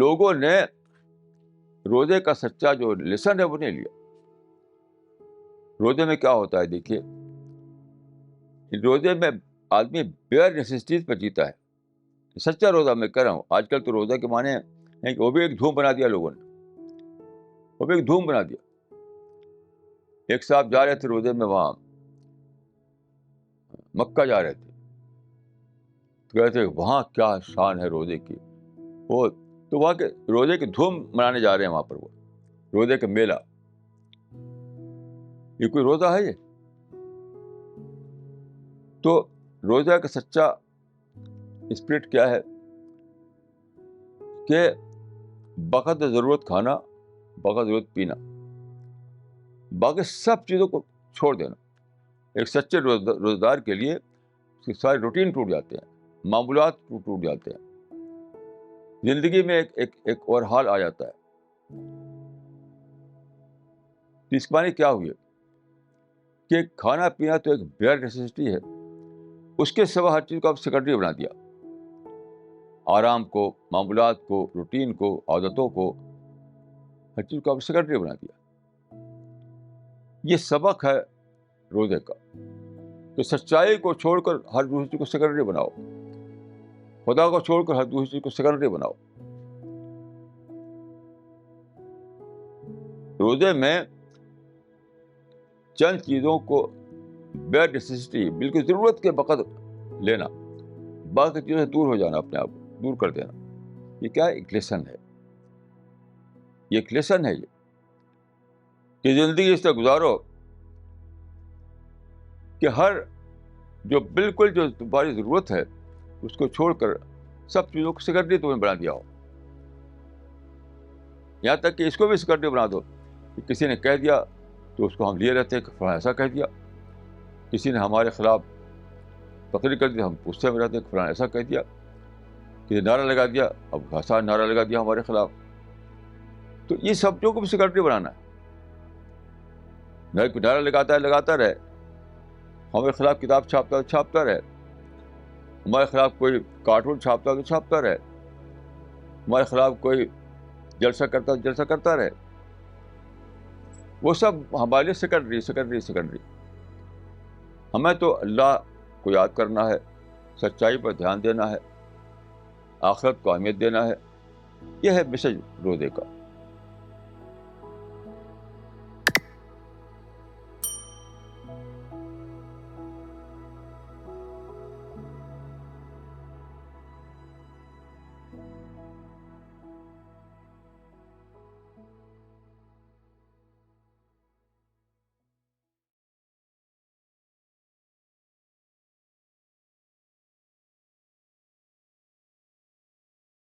لوگوں نے روزے کا سچا جو لیسن ہے وہ نہیں لیا. روزے میں کیا ہوتا ہے دیکھیے, روزے میں آدمی بیئر نیسیسٹیز پر جیتا ہے. سچا روزہ میں کہہ رہا ہوں. آج کل تو روزہ کے معنی ہیں کہ وہ بھی ایک دھوم بنا دیا لوگوں نے, وہ بھی ایک دھوم بنا دیا. ایک صاحب جا رہے تھے روزے میں, وہاں مکہ جا رہے تھے, تو کہتے تھے وہاں کیا شان ہے روزے کی. وہ تو وہاں کے روزے کی دھوم منانے جا رہے ہیں وہاں پر, وہ روزے کا میلہ. یہ کوئی روزہ ہے یہ؟ تو روزہ کا سچا اسپرٹ کیا ہے کہ بقدر ضرورت کھانا, بقدر ضرورت پینا, باقی سب چیزوں کو چھوڑ دینا. ایک سچے روزدار کے لیے اس کے سارے روٹین ٹوٹ جاتے ہیں, معمولات ٹوٹ جاتے ہیں, زندگی میں ایک اور حال آ جاتا ہے. اس معنی کیا ہوئی کہ کھانا پینا تو ایک بیئر نیسیسٹی ہے, اس کے سوا ہر چیز کو آپ سیکنڈری بنا دیا. آرام کو, معمولات کو, روٹین کو, عادتوں کو, ہر چیز کو آپ سیکنڈری بنا دیا. یہ سبق ہے روزے کا کہ سچائی کو چھوڑ کر ہر دوسری چیز کو سیکنڈری بناؤ, خدا کو چھوڑ کر ہر دوسری چیز کو سیکنڈری بناؤ. روزے میں چند چیزوں کو بیئر نیسیسٹی, بالکل ضرورت کے وقت لینا, باقی چیزوں سے دور ہو جانا, اپنے آپ کو دور کر دینا. یہ کیا ہے؟ ایک لیسن ہے. یہ ایک لیسن ہے یہ کہ زندگی اس طرح گزارو کہ ہر جو بالکل جو تمہاری ضرورت ہے اس کو چھوڑ کر سب چیزوں کو سیکنڈری تمہیں بنا دیا ہو. یہاں تک کہ اس کو بھی سیکنڈری بنا دو کہ کسی نے کہہ دیا تو اس کو ہم لیے رہتے ہیں کہ فلاں ایسا کہہ دیا. کسی نے ہمارے خلاف تقریر کر دی, ہم غصے میں رہتے ہیں کہ فلاں ایسا کہہ دیا. کسی نے نعرہ لگا دیا, اب آسان نعرہ لگا دیا ہمارے خلاف. تو یہ سب چیزوں کو بھی سیکنڈری بنانا ہے. نہ کوئی نعرہ لگاتا رہے, ہمارے خلاف کتاب چھاپتا رہے, ہمارے خلاف کوئی کارٹون چھاپتا رہے, ہمارے خلاف کوئی جلسہ کرتا رہے. وہ سب ہمارے لیے سیکنڈری. ہمیں تو اللہ کو یاد کرنا ہے, سچائی پر دھیان دینا ہے, آخرت کو اہمیت دینا ہے. یہ ہے میسج روزے کا.